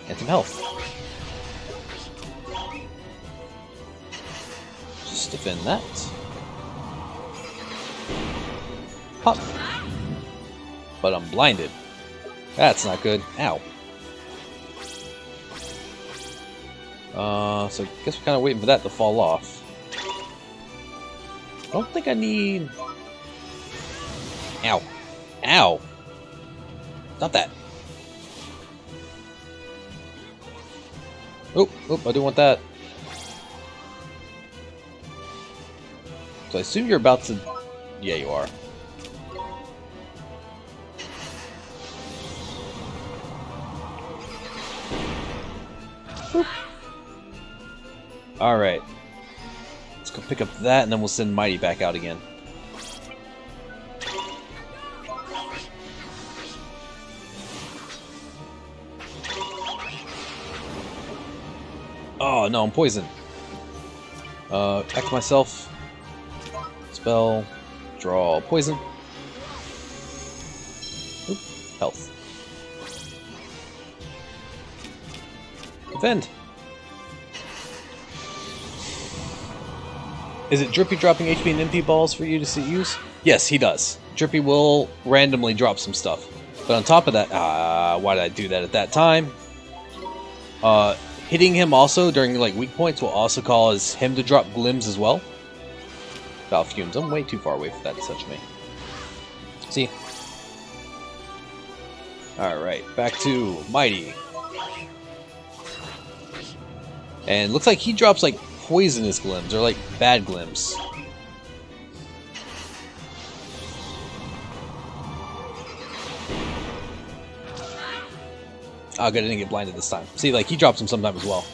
And some health. Just defend that. Pop. But I'm blinded. That's not good. Ow. So I guess we're kind of waiting for that to fall off. I don't think I need... Ow. Ow. Not that. Oh, I do want that. So I assume you're about to... Yeah, you are. Alright. Let's go pick up that, and then we'll send Mighty back out again. Oh, no, I'm poisoned. Act myself. Spell. Draw. Poison. Oop. Health. Defend. Is it Drippy dropping HP and MP balls for you to use? Yes, he does. Drippy will randomly drop some stuff. But on top of that, why did I do that at that time? Hitting him also during like weak points will also cause him to drop glims as well. Foul fumes. I'm way too far away for that to touch me. See? Alright, back to Mighty. And looks like he drops like poisonous glims, or like bad glims. Oh, good, I didn't get blinded this time. See, like, he drops them sometime as well.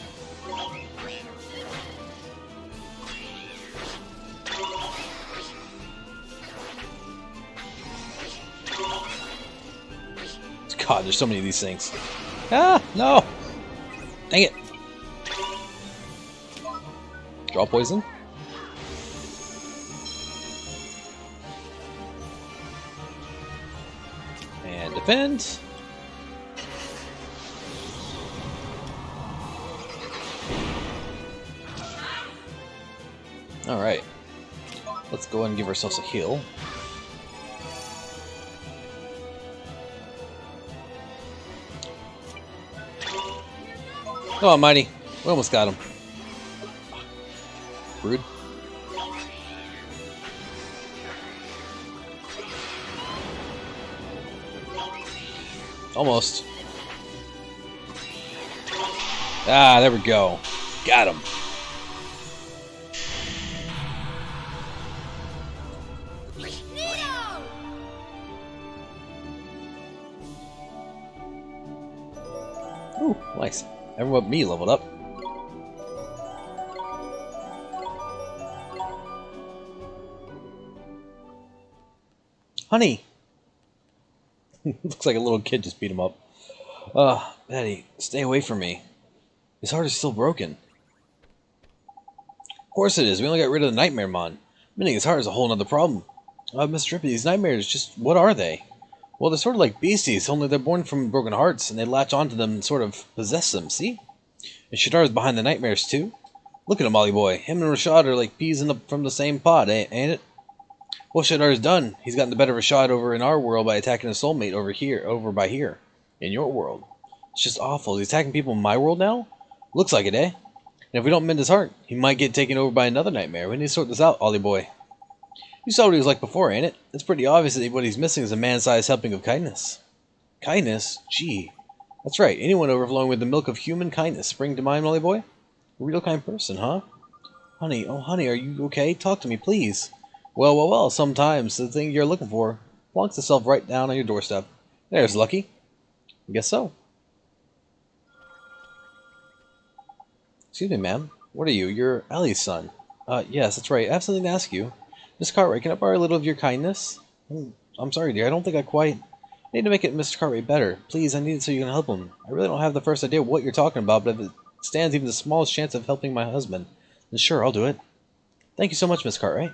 God, there's so many of these things. Ah, no! Dang it! Draw poison. And defend. Alright. Let's go ahead and give ourselves a heal. Come on, Mighty. We almost got him. Rude. Almost. Ah, there we go. Got him. Ooh, nice. Everyone but me leveled up. Honey! Looks like a little kid just beat him up. Betty, stay away from me. His heart is still broken. Of course it is. We only got rid of the Nightmare Mon. Mending his heart is a whole nother problem. Mr. Drippy, these nightmares, just what are they? Well, they're sort of like beasties, only they're born from broken hearts, and they latch onto them and sort of possess them, see? And Shadar's behind the nightmares, too. Look at him, Ollie boy. Him and Rashad are like peas from the same pod, ain't it? What Shadar's done, he's gotten the better of Rashad over in our world by attacking his soulmate over by here. In your world. It's just awful. He's attacking people in my world now? Looks like it, eh? And if we don't mend his heart, he might get taken over by another nightmare. We need to sort this out, Ollie boy. You saw what he was like before, ain't it? It's pretty obvious that what he's missing is a man-sized helping of kindness. Kindness? Gee. That's right. Anyone overflowing with the milk of human kindness spring to mind, Ollie boy? A real kind person, huh? Honey, oh honey, are you okay? Talk to me, please. Well, sometimes the thing you're looking for plonks itself right down on your doorstep. There's lucky. I guess so. Excuse me, ma'am. What are you? You're Ellie's son. Yes, that's right. I have something to ask you. Miss Cartwright, can I borrow a little of your kindness? I'm sorry, dear. I don't think I quite need to make it Mr. Cartwright better. Please, I need it so you can help him. I really don't have the first idea what you're talking about, but if it stands even the smallest chance of helping my husband, then sure, I'll do it. Thank you so much, Miss Cartwright.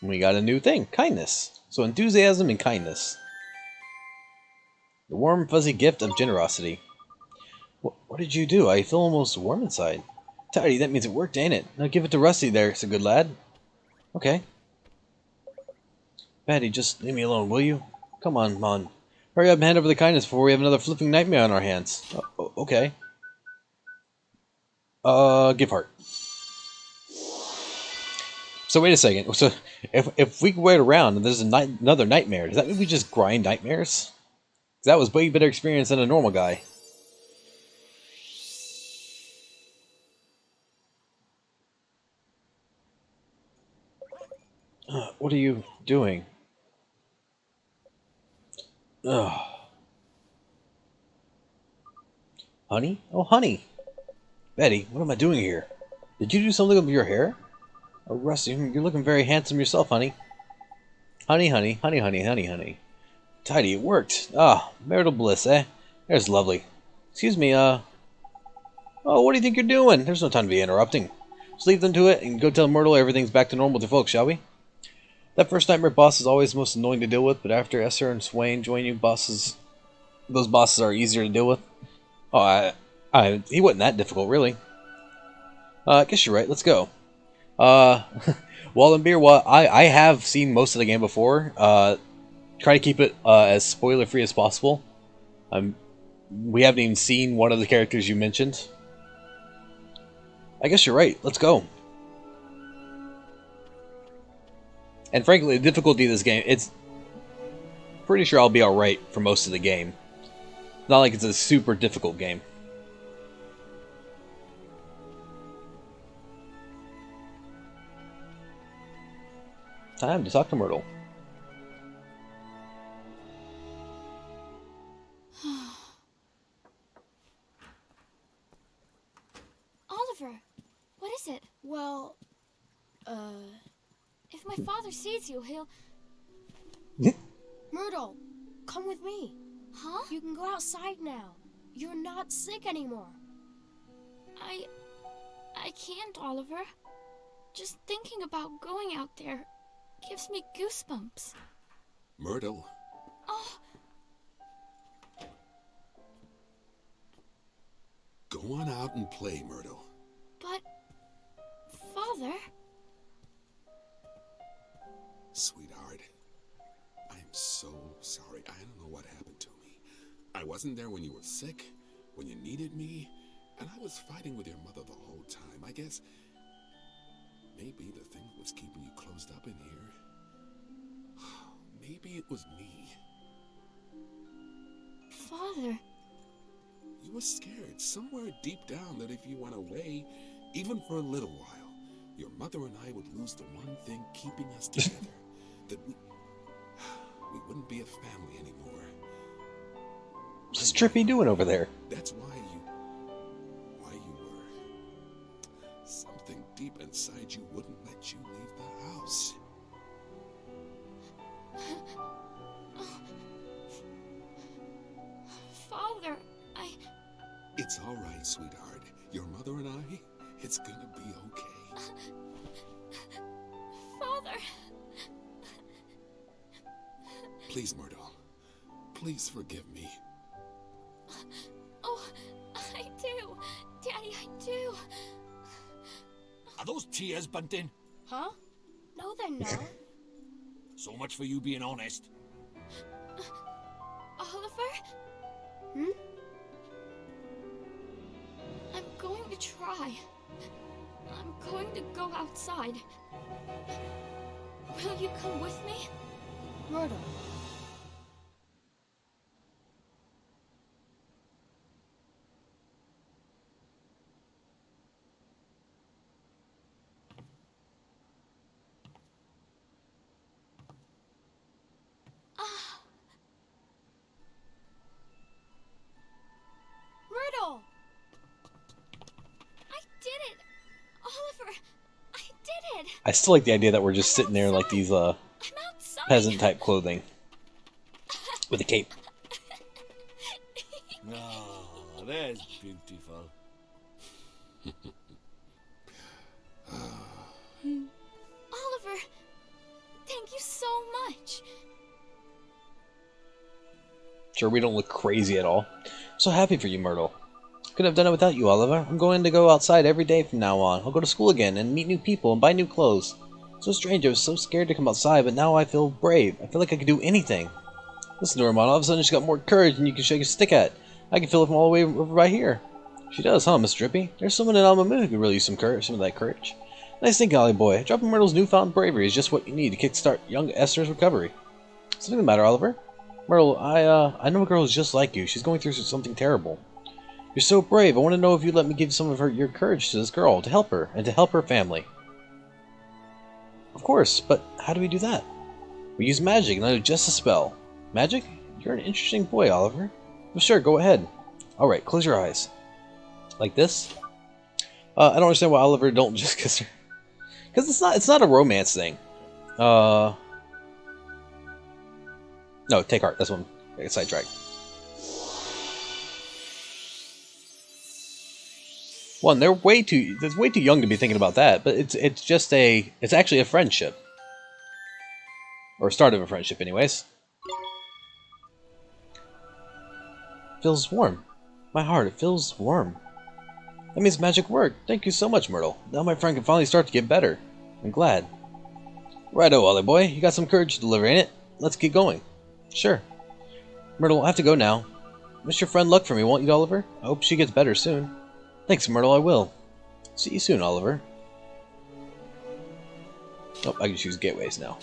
We got a new thing, kindness. So enthusiasm and kindness. The warm, fuzzy gift of generosity. What did you do? I feel almost warm inside. Tidy, that means it worked, ain't it? Now give it to Rusty there, it's a good lad. Okay. Patty, just leave me alone, will you? Come on, Mon. Hurry up and hand over the kindness before we have another flipping nightmare on our hands. Okay. Give heart. So wait a second. So if we wait around and there's another nightmare, does that mean we just grind nightmares? 'Cause that was way better experience than a normal guy. What are you doing? Ugh. Honey? Oh, honey. Betty, what am I doing here? Did you do something with your hair? Oh, Rusty, you're looking very handsome yourself, honey. Honey, honey, honey, honey, honey, honey. Tidy, it worked. Ah, marital bliss, eh? There's lovely. Excuse me, Oh, what do you think you're doing? There's no time to be interrupting. Just leave them to it and go tell Myrtle everything's back to normal with your folks, shall we? That first nightmare boss is always the most annoying to deal with, but after Esther and Swain join you, those bosses are easier to deal with. Oh, he wasn't that difficult, really. I guess you're right. Let's go. Wallenbeer, well, I have seen most of the game before. Try to keep it as spoiler-free as possible. We haven't even seen one of the characters you mentioned. I guess you're right. Let's go. And frankly, the difficulty of this game, it's pretty sure I'll be alright for most of the game. Not like it's a super difficult game. Time to talk to Myrtle. Oliver, what is it? Well, If my father sees you, he'll... Myrtle, come with me. Huh? You can go outside now. You're not sick anymore. I can't, Oliver. Just thinking about going out there gives me goosebumps. Myrtle, Oh, go on out and play, Myrtle. but... Father... Sweetheart, I am so sorry. I don't know what happened to me. I wasn't there when you were sick, when you needed me, and I was fighting with your mother the whole time. I guess maybe the thing that was keeping you closed up in here, maybe it was me. Father... You were scared somewhere deep down that if you went away, even for a little while, your mother and I would lose the one thing keeping us together. That we wouldn't be a family anymore. What's Trippy doing over there? That's why you were. Something deep inside you wouldn't let you leave the house. Father, It's all right, sweetheart. Your mother and I, it's gonna be okay. Father... Please, Myrtle. Please forgive me. Oh, I do. Daddy, I do. Are those tears, Bunting? Huh? No, they're not. So much for you being honest. Oliver? Hmm? I'm going to try. I'm going to go outside. Will you come with me? Myrtle. I still like the idea that we're just sitting there like these I'm outside. peasant type clothing with a cape. Oh, that's beautiful. Oliver, thank you so much. Sure, we don't look crazy at all. I'm so happy for you, Myrtle. Couldn't have done it without you, Oliver. I'm going to go outside every day from now on. I'll go to school again and meet new people and buy new clothes. So strange, I was so scared to come outside, but now I feel brave. I feel like I can do anything. Listen to her, Mom. All of a sudden she's got more courage than you can shake a stick at. I can feel it from all the way over by here. She does, huh, Miss Drippy? There's someone in Alma Moon who could really use some courage, some of that courage. Nice thinking, Ollie boy. Dropping Myrtle's newfound bravery is just what you need to kickstart young Esther's recovery. Something the matter, Oliver? Myrtle, I know a girl who's just like you. She's going through something terrible. You're so brave. I want to know if you'd let me give some of your courage to this girl, to help her, and to help her family. Of course, but how do we do that? We use magic, and I do just a spell. Magic? You're an interesting boy, Oliver. Well, sure, go ahead. Alright, close your eyes. Like this? I don't understand why Oliver don't just kiss her. Because it's not a romance thing. No, take heart. That's one. I got sidetracked. One, they're way too young to be thinking about that, but it's actually a friendship. Or start of a friendship anyways. Feels warm. My heart, it feels warm. That means magic worked. Thank you so much, Myrtle. Now my friend can finally start to get better. I'm glad. Righto, Ollie boy. You got some courage to deliver, ain't it? Let's get going. Sure. Myrtle, I have to go now. Wish your friend luck for me, won't you, Oliver? I hope she gets better soon. Thanks, Myrtle, I will. See you soon, Oliver. Oh, I can choose gateways now.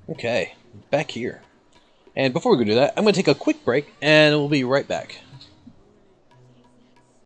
Okay, back here. And before we go do that, I'm going to take a quick break, and we'll be right back.